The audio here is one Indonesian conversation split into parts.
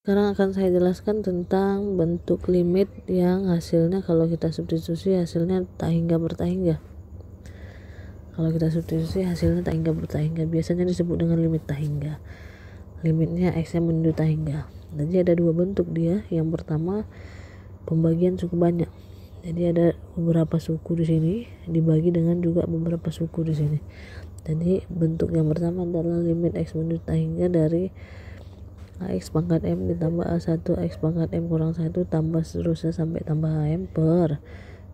Sekarang akan saya jelaskan tentang bentuk limit yang hasilnya kalau kita substitusi hasilnya tak hingga bertak hingga. Kalau kita substitusi hasilnya tak hingga bertak hingga biasanya disebut dengan limit tak hingga. Limitnya x nya menuju tak hingga. Jadi ada dua bentuk dia. Yang pertama pembagian suku banyak. Jadi ada beberapa suku di sini dibagi dengan juga beberapa suku di sini. Jadi bentuk yang pertama adalah limit x menuju tak hingga dari X pangkat M ditambah A1 X pangkat M kurang 1 tambah seterusnya sampai tambah M per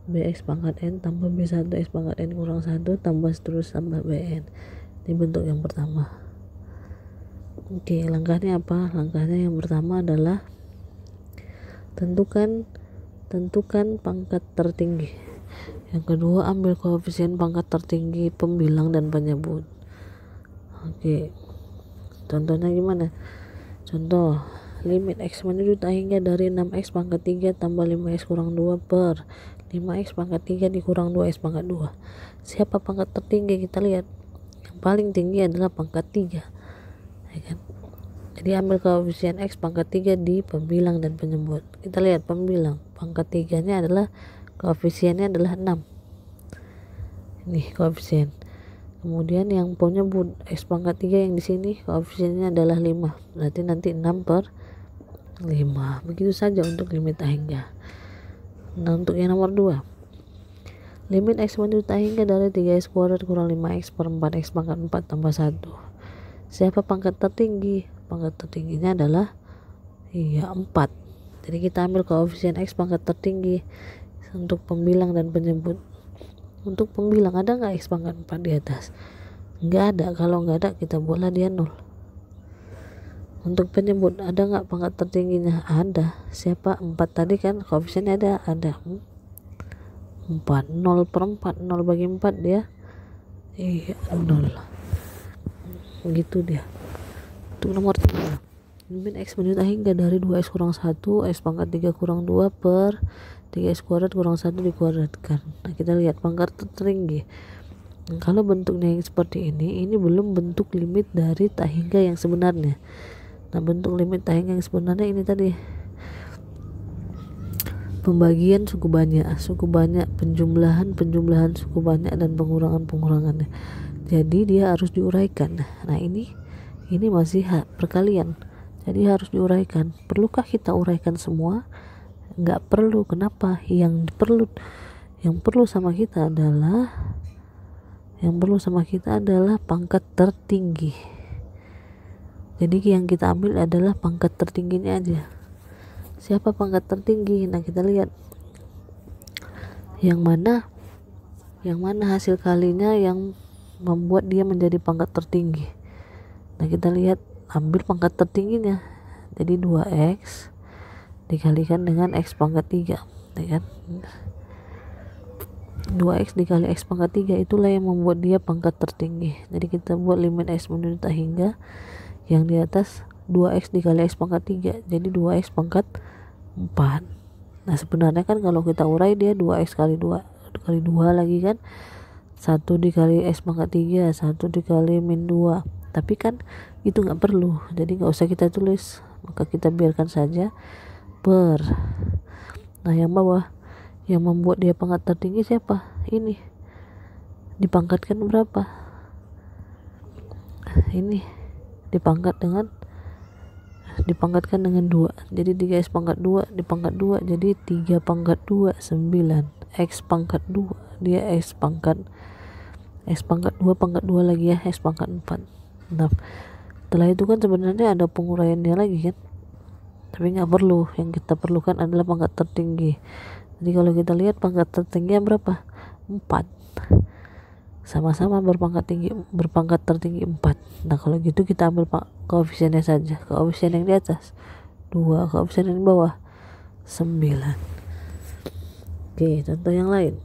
BX pangkat N tambah B1 X pangkat N kurang 1 tambah seterusnya tambah BN. Ini bentuk yang pertama. Oke, langkahnya apa? Langkahnya yang pertama adalah tentukan pangkat tertinggi. Yang kedua, ambil koefisien pangkat tertinggi pembilang dan penyebut. Oke, contohnya gimana? Contoh, limit x menuju tak hingga dari 6x pangkat 3 tambah 5x kurang 2 per 5x pangkat 3 dikurang 2x pangkat 2. Siapa pangkat tertinggi? Kita lihat yang paling tinggi adalah pangkat 3 ya kan? Jadi ambil koefisien x pangkat 3 di pembilang dan penyebut. Kita lihat pembilang pangkat 3 nya adalah koefisiennya adalah 6. Ini koefisien. Kemudian yang penyebut x pangkat 3 yang di sini koefisiennya adalah 5. Berarti nanti 6 per 5. Begitu saja untuk limit tak hingga. Nah, untuk yang nomor 2. Limit x menuju tak hingga dari 3x kuadrat kurang 5x per 4x pangkat 4 tambah 1. Siapa pangkat tertinggi? Pangkat tertingginya adalah 4. Jadi kita ambil koefisien x pangkat tertinggi untuk pembilang dan penyebut. Untuk pembilang ada nggak x pangkat 4 di atas? Nggak ada. Kalau nggak ada kita buatlah dia 0. Untuk penyebut ada nggak pangkat tertingginya? Ada. Siapa? 4 tadi kan koefisiennya ada 4. 0 per 4, 0 bagi 4 dia 0. Begitu dia. Untuk nomor 3, limit x menuju tak hingga dari 2x kurang 1 x pangkat 3 kurang 2 per 3x kuadrat kurang 1 dikuadratkan. Nah, kita lihat pangkat tertinggi. Kalau bentuknya yang seperti ini belum bentuk limit dari tak hingga yang sebenarnya. Nah, bentuk limit tak hingga yang sebenarnya ini tadi pembagian suku banyak, penjumlahan suku banyak dan pengurangannya. Jadi dia harus diuraikan. Nah, ini masih perkalian. Jadi harus diuraikan. Perlukah kita uraikan semua? Nggak perlu. Kenapa? Yang perlu sama kita adalah pangkat tertinggi. Jadi yang kita ambil adalah pangkat tertingginya aja. Siapa pangkat tertinggi? Nah, kita lihat yang mana hasil kalinya yang membuat dia menjadi pangkat tertinggi. Nah, kita lihat ambil pangkat tertingginya. Jadi 2x dikalikan dengan x pangkat 3 ya kan? 2x dikali x pangkat 3 itulah yang membuat dia pangkat tertinggi. Jadi kita buat limit x menuju tak hingga yang di atas 2x dikali x pangkat 3. Jadi 2x pangkat 4. Nah, sebenarnya kan kalau kita urai dia 2x kali 2 lagi kan, 1 dikali x pangkat 3, 1 dikali min 2. Tapi kan itu nggak perlu, jadi nggak usah kita tulis, maka kita biarkan saja per. Nah, yang bawah yang membuat dia pangkat tertinggi siapa? Ini dipangkatkan berapa? Ini dipangkatkan dengan 2. Jadi 3x pangkat 2 dipangkat 2 jadi 3 pangkat 2 9. X pangkat 2 dia x pangkat 2 pangkat 2 lagi ya, x pangkat 4. Nah, setelah itu kan sebenarnya ada penguraiannya lagi kan, tapi nggak perlu. Yang kita perlukan adalah pangkat tertinggi. Jadi kalau kita lihat pangkat tertinggi berapa? 4. Sama-sama berpangkat tertinggi 4. Nah, kalau gitu kita ambil koefisiennya saja. Koefisien yang di atas 2, koefisien yang di bawah 9. Oke, contoh yang lain.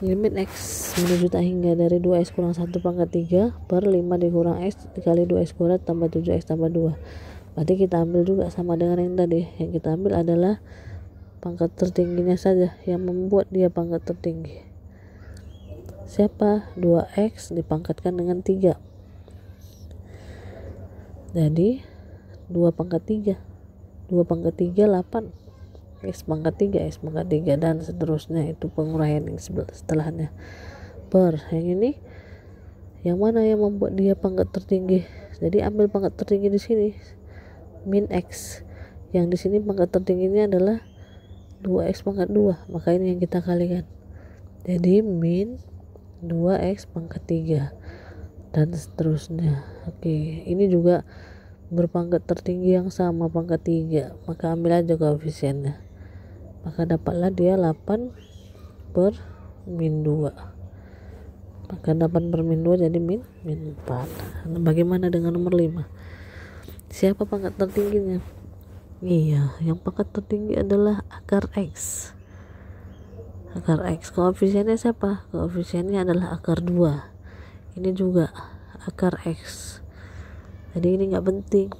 Limit x menuju tak hingga dari 2x kurang 1 pangkat 3 per 5 dikurang x dikali 2x kuadrat tambah 7x tambah 2. Berarti kita ambil juga sama dengan yang tadi. Yang kita ambil adalah pangkat tertingginya saja yang membuat dia pangkat tertinggi. Siapa? 2x dipangkatkan dengan 3. Jadi 2 pangkat 3 8 X pangkat 3 dan seterusnya, itu penguraian yang setelahnya. Per yang ini, yang mana yang membuat dia pangkat tertinggi? Jadi ambil pangkat tertinggi di sini, min X. Yang di sini pangkat tertingginya adalah 2X pangkat 2, maka ini yang kita kalikan. Jadi min 2X pangkat 3 dan seterusnya. Oke, ini juga berpangkat tertinggi yang sama, pangkat 3, maka ambil aja koefisiennya, maka dapatlah dia 8 per min 2, maka 8 per min 2 jadi min 4. Nah, bagaimana dengan nomor 5? Siapa pangkat tertingginya? Iya, yang pangkat tertinggi adalah akar X. Akar X, koefisiennya siapa? Koefisiennya adalah akar 2. Ini juga akar X, jadi ini nggak penting.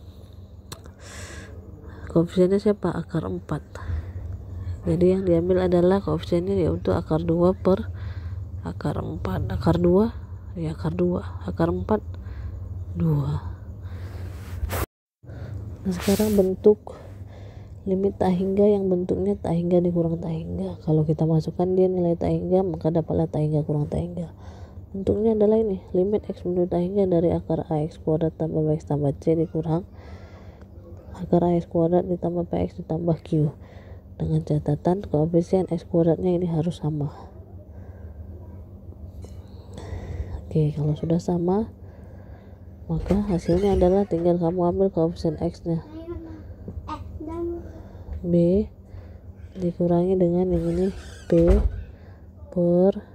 Koefisiennya siapa? Akar 4. Jadi yang diambil adalah koefisiennya, yaitu akar 2 per akar 4. Akar 2 ya akar 2, akar 4 2. Nah, sekarang bentuk limit tak hingga yang bentuknya tak hingga dikurang tak hingga. Kalau kita masukkan dia nilai tak hingga, maka dapatlah tak hingga kurang tak hingga. Bentuknya adalah ini, limit X menuju tak hingga dari akar AX kuadrat tambah BX tambah C dikurang akar AX kuadrat ditambah PX ditambah Q, dengan catatan koefisien X kuadratnya ini harus sama. Oke, kalau sudah sama, maka hasilnya adalah tinggal kamu ambil koefisien X nya, B dikurangi dengan yang ini, P per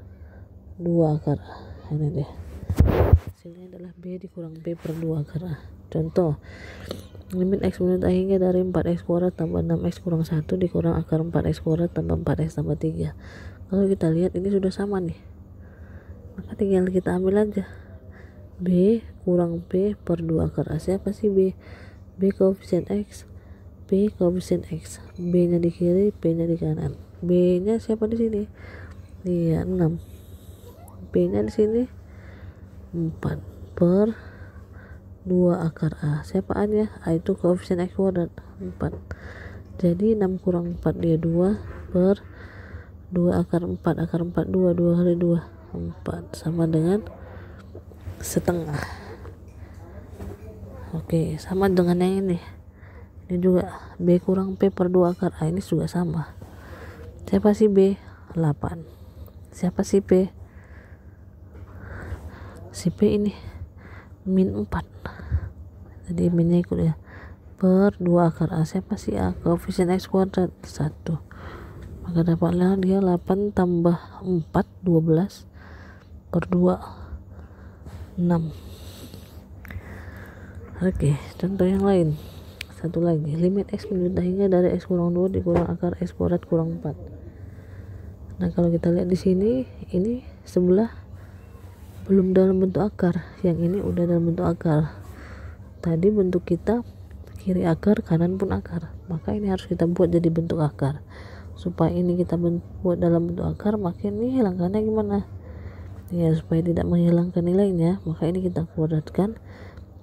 2 akar A. Ini dia, hasilnya adalah B dikurang P per 2 akar A. Contoh, limit X menuju tak hingga dari 4X kuadrat tambah 6X kurang 1 dikurang akar 4X kuadrat tambah 4X tambah 3. Kalau kita lihat ini sudah sama nih, maka tinggal kita ambil aja B kurang P per 2 akar A. Siapa sih B? B koefisien X, P koefisien X, B nya di kiri, P nya di kanan. B nya siapa di sini? Iya, 6. P nya di sini 4 per 2 akar A. Siapa A nya? A itu koefisien X kuadrat 4. Jadi 6 kurang 4 dia 2 per 2 akar 4. Akar 4 2 kali 2 4 sama dengan setengah. Oke, sama dengan yang ini. Ini juga B kurang P per 2 akar A, ini juga sama. Siapa sih B? 8. Siapa sih P? Si P ini min 4. Jadi minnya ikut ya, per 2 akar A. Siapa sih A? Koefisien X kuadrat 1, maka dapatlah dia 8 tambah 4 12 per 2 6. Oke, contoh yang lain. Satu lagi, limit X menuju tak hingga dari X kurang 2 dikurang akar X kuadrat kurang 4. Nah, kalau kita lihat di sini, ini sebelah belum dalam bentuk akar, yang ini udah dalam bentuk akar. Tadi bentuk kita kiri akar, kanan pun akar, maka ini harus kita buat jadi bentuk akar. Supaya ini kita buat dalam bentuk akar, maka ini hilangkannya gimana? Ya, supaya tidak menghilangkan nilainya, maka ini kita kuadratkan,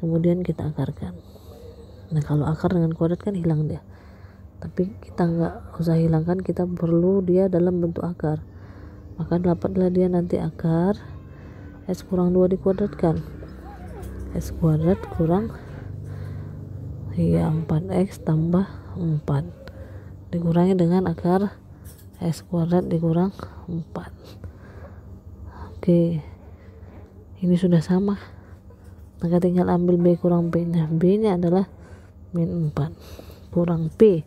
kemudian kita akarkan. Nah, kalau akar dengan kuadrat kan hilang dia, tapi kita nggak usah hilangkan, kita perlu dia dalam bentuk akar. Maka dapatlah dia nanti akar X kurang 2 dikuadratkan, X kuadrat kurang 4X tambah 4 dikurangi dengan akar X kuadrat dikurang 4. Oke, ini sudah sama, maka tinggal ambil B kurang P nya. B nya adalah min 4 kurang P.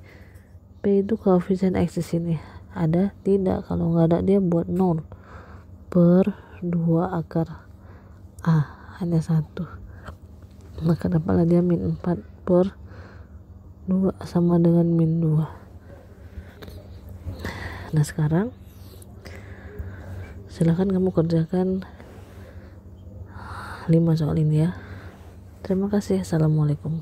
P itu koefisien X di sini ada? Tidak. Kalau nggak ada dia buat 0 per 2 akar A, hanya 1, maka dapatlah dia min 4 per 2 sama dengan min 2. Nah, sekarang silahkan kamu kerjakan 5 soal ini ya. Terima kasih. Assalamualaikum.